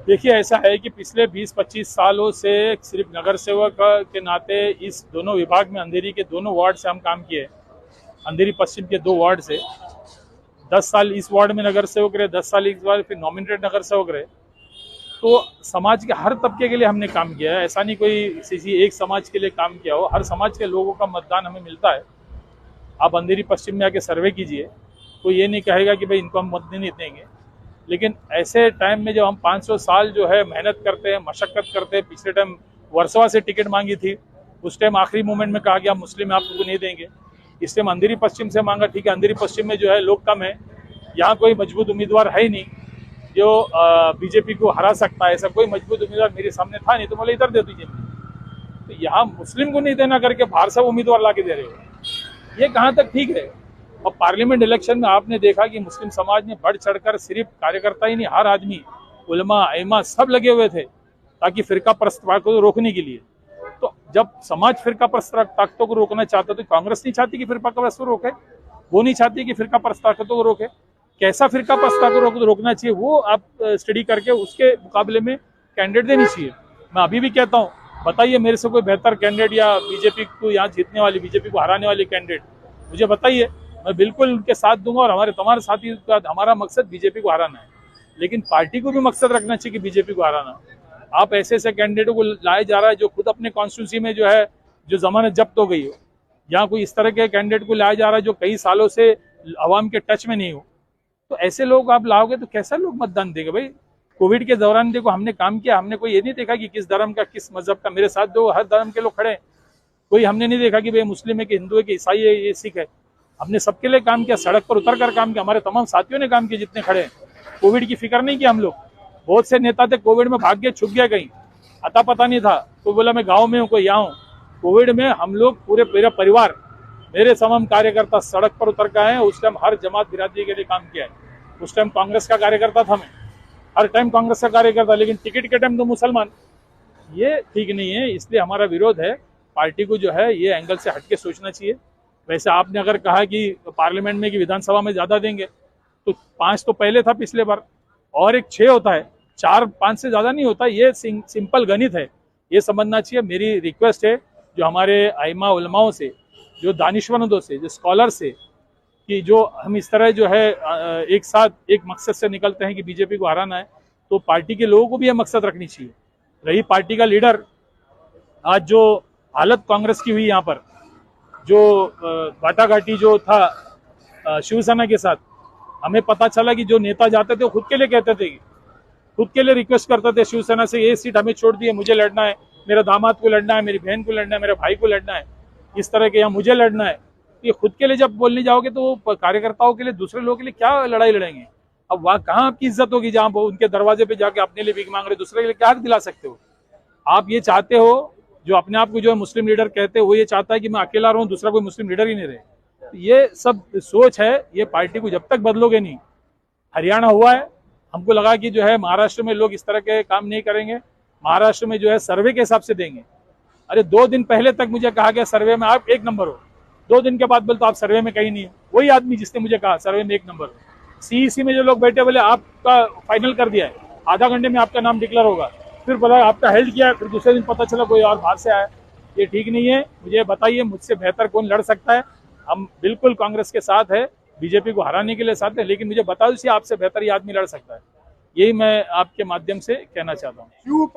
देखिए, ऐसा है कि पिछले 20-25 सालों से सिर्फ नगर सेवक के नाते इस दोनों विभाग में अंधेरी के दोनों वार्ड से हम काम किए। अंधेरी पश्चिम के 2 वार्ड से 10 साल इस वार्ड में नगर सेवक रहे, 10 साल इस बार फिर नॉमिनेटेड नगर सेवक रहे। तो समाज के हर तबके के लिए हमने काम किया है। ऐसा नहीं कोई किसी एक समाज के लिए काम किया हो, हर समाज के लोगों का मतदान हमें मिलता है। आप अंधेरी पश्चिम में आके सर्वे कीजिए, तो ये नहीं कहेगा कि भाई इनको हम मत नहीं देंगे। लेकिन ऐसे टाइम में जब हम 500 साल जो है मेहनत करते हैं, मशक्कत करते हैं, पिछले टाइम वर्सोवा से टिकट मांगी थी, उस टाइम आखिरी मोमेंट में कहा गया मुस्लिम आपको नहीं देंगे। इस टाइम अंधेरी पश्चिम से मांगा, ठीक है अंधेरी पश्चिम में जो है लोग कम है, यहाँ कोई मजबूत उम्मीदवार है ही नहीं जो बीजेपी को हरा सकता है। ऐसा कोई मजबूत उम्मीदवार मेरे सामने था नहीं, तो बोले इधर दे दीजिए। तो यहाँ मुस्लिम को नहीं देना करके बाहर से उम्मीदवार ला के दे रहे हो, ये कहाँ तक ठीक है। और पार्लियामेंट इलेक्शन में आपने देखा कि मुस्लिम समाज ने बढ़ चढ़कर, सिर्फ कार्यकर्ता ही नहीं, हर आदमी, उलमा, अइमा सब लगे हुए थे ताकि फिरका परस्त को रोकने के लिए। तो जब समाज फिरका परस्त ताकतों को रोकना चाहता तो कांग्रेस नहीं चाहती कि फिरका परस्त को रोके, वो नहीं चाहती कि फिरका परस्त ताकतों को रोके। कैसा फिरका परस्त को रोकना चाहिए वो आप स्टडी करके उसके मुकाबले में कैंडिडेट देनी चाहिए। मैं अभी भी कहता हूँ, बताइए मेरे से कोई बेहतर कैंडिडेट या बीजेपी को यहाँ जीतने वाली, बीजेपी को हराने वाली कैंडिडेट मुझे बताइए, मैं बिल्कुल उनके साथ दूंगा। और हमारे तमाम साथी का हमारा मकसद बीजेपी को हराना है, लेकिन पार्टी को भी मकसद रखना चाहिए कि बीजेपी को हराना। आप ऐसे ऐसे कैंडिडेटों को लाए जा रहा है जो खुद अपने कॉन्स्टिट्यूंसी में जो है जो जमानत जब्त हो गई हो, यहाँ कोई इस तरह के कैंडिडेट को लाया जा रहा है जो कई सालों से अवाम के टच में नहीं हो। तो ऐसे लोग आप लाओगे तो कैसा लोग मतदान देंगे भाई। कोविड के दौरान देखो हमने काम किया, हमने कोई ये नहीं देखा कि किस धर्म का किस मजहब का, मेरे साथ दो हर धर्म के लोग खड़े हैं। कोई हमने नहीं देखा कि भाई मुस्लिम है कि हिंदू है कि ईसाई है, ये सिख है। हमने सबके लिए काम किया, सड़क पर उतर कर काम किया, हमारे तमाम साथियों ने काम किया जितने खड़े हैं। कोविड की फिक्र नहीं की हम लोग। बहुत से नेता थे कोविड में भाग गए, छुप गया कहीं, अता पता नहीं था, कोई बोला मैं गाँव में हूँ, कोई यहाँ हूँ। कोविड में हम लोग पूरे परिवार, मेरे तमाम कार्यकर्ता सड़क पर उतर के आए हैं। उस टाइम हर जमात बिरादरी के लिए काम किया है। उस टाइम कांग्रेस का कार्यकर्ता था मैं, हर टाइम कांग्रेस का कार्यकर्ता, लेकिन टिकट के टाइम तो मुसलमान। ये ठीक नहीं है, इसलिए हमारा विरोध है। पार्टी को जो है ये एंगल से हटके सोचना चाहिए। वैसे आपने अगर कहा कि पार्लियामेंट में कि विधानसभा में ज्यादा देंगे, तो 5 तो पहले था पिछले बार, और एक 6 होता है, 4-5 से ज्यादा नहीं होता। ये सिंपल गणित है, ये समझना चाहिए। मेरी रिक्वेस्ट है जो हमारे आइमा उलमाओं से, जो दानिशवंदों से, जो स्कॉलर से, कि जो हम इस तरह जो है एक साथ एक मकसद से निकलते हैं कि बीजेपी को हराना है, तो पार्टी के लोगों को भी यह मकसद रखनी चाहिए। रही पार्टी का लीडर, आज जो हालत कांग्रेस की हुई यहाँ पर, जो बाटाघाटी जो था शिवसेना के साथ, हमें पता चला कि जो नेता जाते थे वो खुद के लिए कहते थे, खुद के लिए रिक्वेस्ट करते थे शिवसेना से, ये सीट हमें छोड़ दिए, मुझे लड़ना है, मेरे दामाद को लड़ना है, मेरी बहन को लड़ना है, मेरे भाई को लड़ना है, इस तरह के यहाँ मुझे लड़ना है। ये खुद के लिए जब बोलने जाओगे तो कार्यकर्ताओं के लिए, दूसरे लोगों के लिए क्या लड़ाई लड़ेंगे। अब वहाँ कहाँ आपकी इज्जत होगी जहाँ उनके दरवाजे पे जाके अपने लिए भीख मांग रहे, दूसरे के लिए क्या हक दिला सकते हो। आप ये चाहते हो, जो अपने आप को जो है मुस्लिम लीडर कहते हैं, वो ये चाहता है कि मैं अकेला रहूं, दूसरा कोई मुस्लिम लीडर ही नहीं रहे। तो ये सब सोच है, ये पार्टी को जब तक बदलोगे नहीं। हरियाणा हुआ है, हमको लगा कि जो है महाराष्ट्र में लोग इस तरह के काम नहीं करेंगे, महाराष्ट्र में जो है सर्वे के हिसाब से देंगे। अरे 2 दिन पहले तक मुझे कहा गया सर्वे में आप 1 नंबर हो, 2 दिन के बाद बोलते आप सर्वे में कहीं नहीं है। वही आदमी जिसने मुझे कहा सर्वे में 1 नंबर हो, सीईसी में जो लोग बैठे बोले आपका फाइनल कर दिया है, आधा घंटे में आपका नाम डिक्लेयर होगा, फिर बोला आपका हेल्थ किया, फिर दूसरे दिन पता चला कोई और बाहर से आया। ये ठीक नहीं है। मुझे बताइए मुझसे बेहतर कौन लड़ सकता है। हम बिल्कुल कांग्रेस के साथ है, बीजेपी को हराने के लिए साथ है, लेकिन मुझे बता दीजिए आपसे बेहतर ये आदमी लड़ सकता है। यही मैं आपके माध्यम से कहना चाहता हूँ।